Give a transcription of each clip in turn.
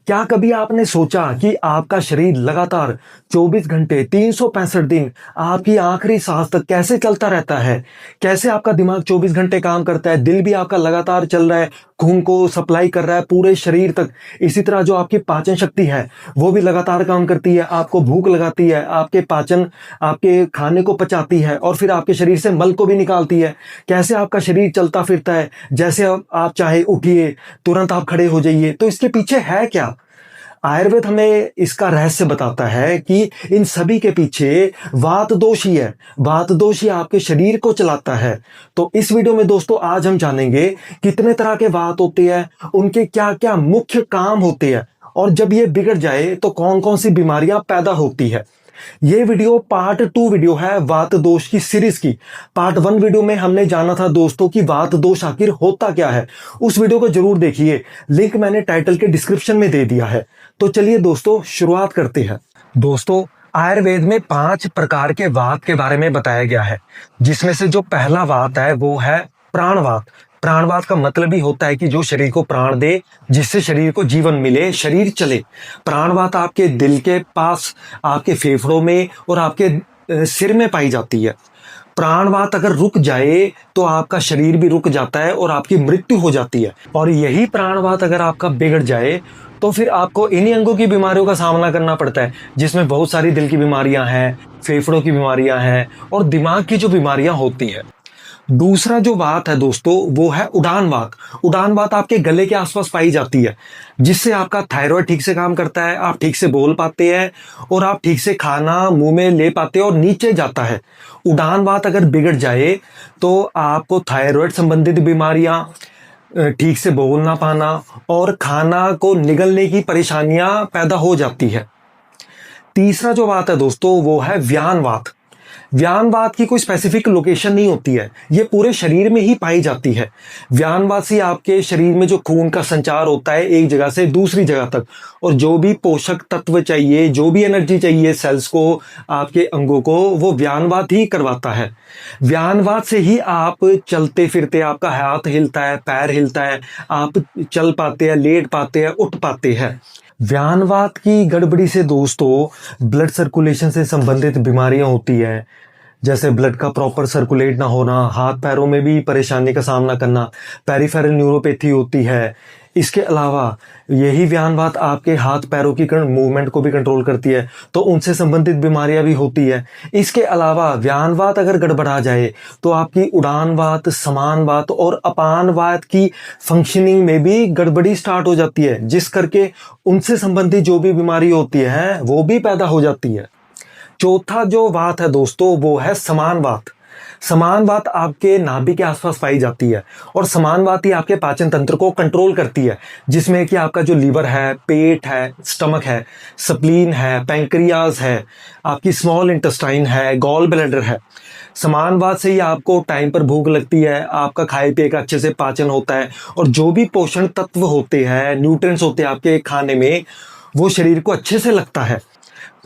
क्या कभी आपने सोचा कि आपका शरीर लगातार 24 घंटे 365 दिन आपकी आखिरी सांस तक कैसे चलता रहता है? कैसे आपका दिमाग 24 घंटे काम करता है, दिल भी आपका लगातार चल रहा है, खून को सप्लाई कर रहा है पूरे शरीर तक। इसी तरह जो आपकी पाचन शक्ति है वो भी लगातार काम करती है, आपको भूख लगाती है, आपके खाने को पचाती है और फिर आपके शरीर से मल को भी निकालती है। कैसे आपका शरीर चलता फिरता है, जैसे आप चाहे उठिए, तुरंत आप खड़े हो जाइए। तो इसके पीछे है क्या? आयुर्वेद हमें इसका रहस्य बताता है कि इन सभी के पीछे वात दोष ही है। वात दोष ही आपके शरीर को चलाता है। तो इस वीडियो में दोस्तों आज हम जानेंगे कितने तरह के वात होते हैं, उनके क्या क्या मुख्य काम होते हैं और जब ये बिगड़ जाए तो कौन कौन सी बीमारियां पैदा होती है। ये वीडियो पार्ट 2 वीडियो है वात दोष की सीरीज की। पार्ट 1 वीडियो में हमने जाना था दोस्तों कि वात दोष आखिर होता क्या है। उस वीडियो को जरूर देखिए, लिंक मैंने टाइटल के डिस्क्रिप्शन में दे दिया है। तो चलिए दोस्तों शुरुआत करते हैं। दोस्तों आयुर्वेद में 5 प्रकार के वात के बारे में बताया गया है, जिसमें से जो पहला वात है वो है प्राणवात। प्राणवात का मतलब ही होता है कि जो शरीर को प्राण दे, जिससे शरीर को जीवन मिले, शरीर चले। प्राणवात आपके दिल के पास, आपके फेफड़ों में और आपके सिर में पाई जाती है। प्राणवात अगर रुक जाए तो आपका शरीर भी रुक जाता है और आपकी मृत्यु हो जाती है। और यही प्राणवात अगर आपका बिगड़ जाए तो फिर आपको इन्हीं अंगों की बीमारियों का सामना करना पड़ता है, जिसमें बहुत सारी दिल की बीमारियां हैं, फेफड़ों की बीमारियां हैं और दिमाग की जो बीमारियां होती हैं। दूसरा जो वात है दोस्तों वो है उड़ान वात। उड़ान वात आपके गले के आसपास पाई जाती है, जिससे आपका थायराइड ठीक से काम करता है, आप ठीक से बोल पाते हैं और आप ठीक से खाना मुंह में ले पाते हैं और नीचे जाता है। उड़ान वात अगर बिगड़ जाए तो आपको थायराइड संबंधित बीमारियां, ठीक से बोल ना पाना और खाना को निगलने की परेशानियां पैदा हो जाती है। तीसरा जो बात है दोस्तों वो है व्यान वात। व्यान वात की कोई स्पेसिफिक लोकेशन नहीं होती है, ये पूरे शरीर में ही पाई जाती है। व्यान वात से आपके शरीर में जो खून का संचार होता है एक जगह से दूसरी जगह तक, और जो भी पोषक तत्व चाहिए, जो भी एनर्जी चाहिए सेल्स को, आपके अंगों को, वो व्यान वात ही करवाता है। व्यान वात से ही आप चलते फिरते, आपका हाथ हिलता है, पैर हिलता है, आप चल पाते हैं, लेट पाते हैं, उठ पाते हैं। व्यानवात की गड़बड़ी से दोस्तों ब्लड सर्कुलेशन से संबंधित बीमारियां होती है, जैसे ब्लड का प्रॉपर सर्कुलेट ना होना, हाथ पैरों में भी परेशानी का सामना करना, पेरिफेरल न्यूरोपैथी होती है। इसके अलावा यही व्यानवात आपके हाथ पैरों की मूवमेंट को भी कंट्रोल करती है, तो उनसे संबंधित बीमारियां भी होती है। इसके अलावा व्यानवात अगर गड़बड़ा जाए तो आपकी उड़ानवात, समानवात और अपानवात की फंक्शनिंग में भी गड़बड़ी स्टार्ट हो जाती है, जिस करके उनसे संबंधित जो भी बीमारी होती है वो भी पैदा हो जाती है। चौथा जो वात है दोस्तों वो है समान वात। समान वात आपके नाभि के आसपास पाई जाती है और समान वात ही आपके पाचन तंत्र को कंट्रोल करती है, जिसमें कि आपका जो लीवर है, पेट है, स्टमक है, स्प्लीन है, पैंक्रियाज है, आपकी स्मॉल इंटेस्टाइन है, गॉल ब्लैडर है। समान वात से ही आपको टाइम पर भूख लगती है, आपका खाए पिए का अच्छे से पाचन होता है और जो भी पोषण तत्व होते हैं, न्यूट्रिएंट्स होते हैं आपके खाने में, वो शरीर को अच्छे से लगता है।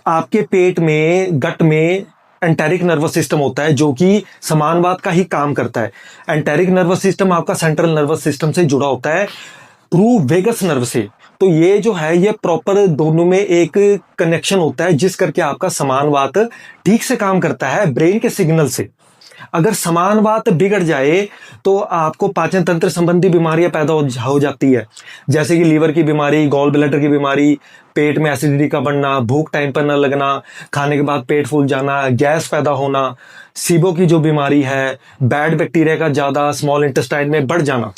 आपके पेट में, गट में एंटेरिक नर्वस सिस्टम होता है जो कि समानवात का ही काम करता है। एंटेरिक नर्वस सिस्टम आपका सेंट्रल नर्वस सिस्टम से जुड़ा होता है थ्रू वेगस नर्व से। तो ये जो है ये प्रॉपर दोनों में एक कनेक्शन होता है, जिस करके आपका समानवात ठीक से काम करता है ब्रेन के सिग्नल से। अगर समानवात बिगड़ जाए तो आपको पाचन तंत्र संबंधी बीमारियां पैदा हो जाती है, जैसे कि लीवर की बीमारी, गॉल ब्लैडर की बीमारी, पेट में एसिडिटी का बढ़ना, भूख टाइम पर न लगना, खाने के बाद पेट फूल जाना, गैस पैदा होना, सीबो की जो बीमारी है, बैड बैक्टीरिया का ज्यादा स्मॉल इंटेस्टाइन में बढ़ जाना।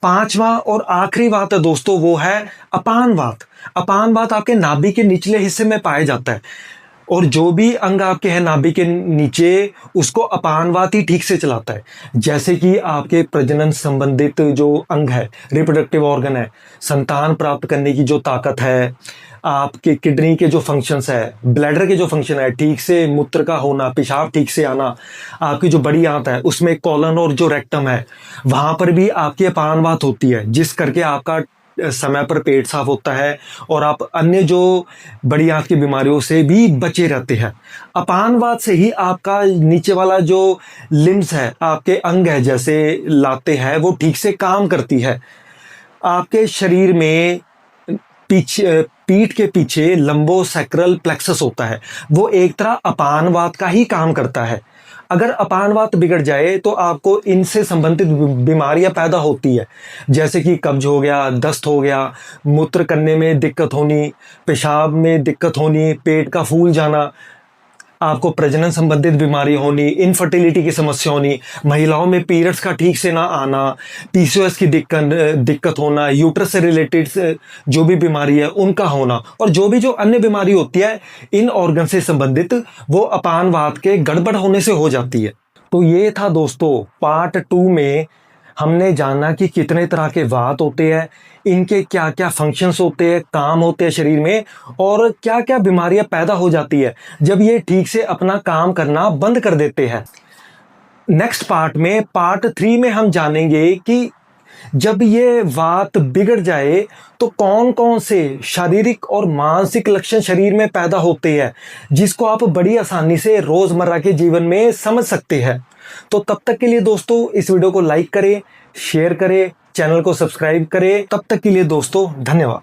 पांचवा और आखिरी बात है दोस्तों वो है अपानवात। अपानवात आपके नाभि के निचले हिस्से में पाया जाता है और जो भी अंग आपके हैं नाभि के नीचे, उसको अपानवात ही ठीक से चलाता है। जैसे कि आपके प्रजनन संबंधित जो अंग है, रिप्रोडक्टिव ऑर्गन है, संतान प्राप्त करने की जो ताकत है, आपके किडनी के जो फंक्शंस है, ब्लैडर के जो फंक्शन है, ठीक से मूत्र का होना, पेशाब ठीक से आना, आपकी जो बड़ी आंत है उसमें कॉलन और जो रेक्टम है वहां पर भी आपकी अपानवात होती है, जिस करके आपका समय पर पेट साफ होता है और आप अन्य जो बड़ी आंत की बीमारियों से भी बचे रहते हैं। अपानवात से ही आपका नीचे वाला जो लिम्स है, आपके अंग है, जैसे लाते हैं, वो ठीक से काम करती है। आपके शरीर में पीठ के पीछे लंबोसैक्रल प्लेक्सस होता है, वो एक तरह अपानवात का ही काम करता है। अगर अपानवात बिगड़ जाए तो आपको इनसे संबंधित बीमारियां पैदा होती है, जैसे कि कब्ज हो गया, दस्त हो गया, मूत्र करने में दिक्कत होनी, पेशाब में दिक्कत होनी, पेट का फूल जाना, आपको प्रजनन संबंधित बीमारी होनी, इनफर्टिलिटी की समस्या होनी, महिलाओं में पीरियड्स का ठीक से ना आना, पीसीओएस की दिक्कत होना, यूट्रस से रिलेटेड जो भी बीमारी है उनका होना, और जो अन्य बीमारी होती है इन ऑर्गन से संबंधित, वो अपानवात के गड़बड़ होने से हो जाती है। तो ये था दोस्तों पार्ट 2 में हमने जाना कि कितने तरह के वात होते हैं, इनके क्या क्या फंक्शंस होते हैं, काम होते हैं शरीर में, और क्या क्या बीमारियां पैदा हो जाती है जब ये ठीक से अपना काम करना बंद कर देते हैं। नेक्स्ट पार्ट में, पार्ट 3 में हम जानेंगे कि जब ये वात बिगड़ जाए तो कौन कौन से शारीरिक और मानसिक लक्षण शरीर में पैदा होते हैं, जिसको आप बड़ी आसानी से रोजमर्रा के जीवन में समझ सकते हैं। तो तब तक के लिए दोस्तों इस वीडियो को लाइक करें, शेयर करें, चैनल को सब्सक्राइब करें। तब तक के लिए दोस्तों धन्यवाद।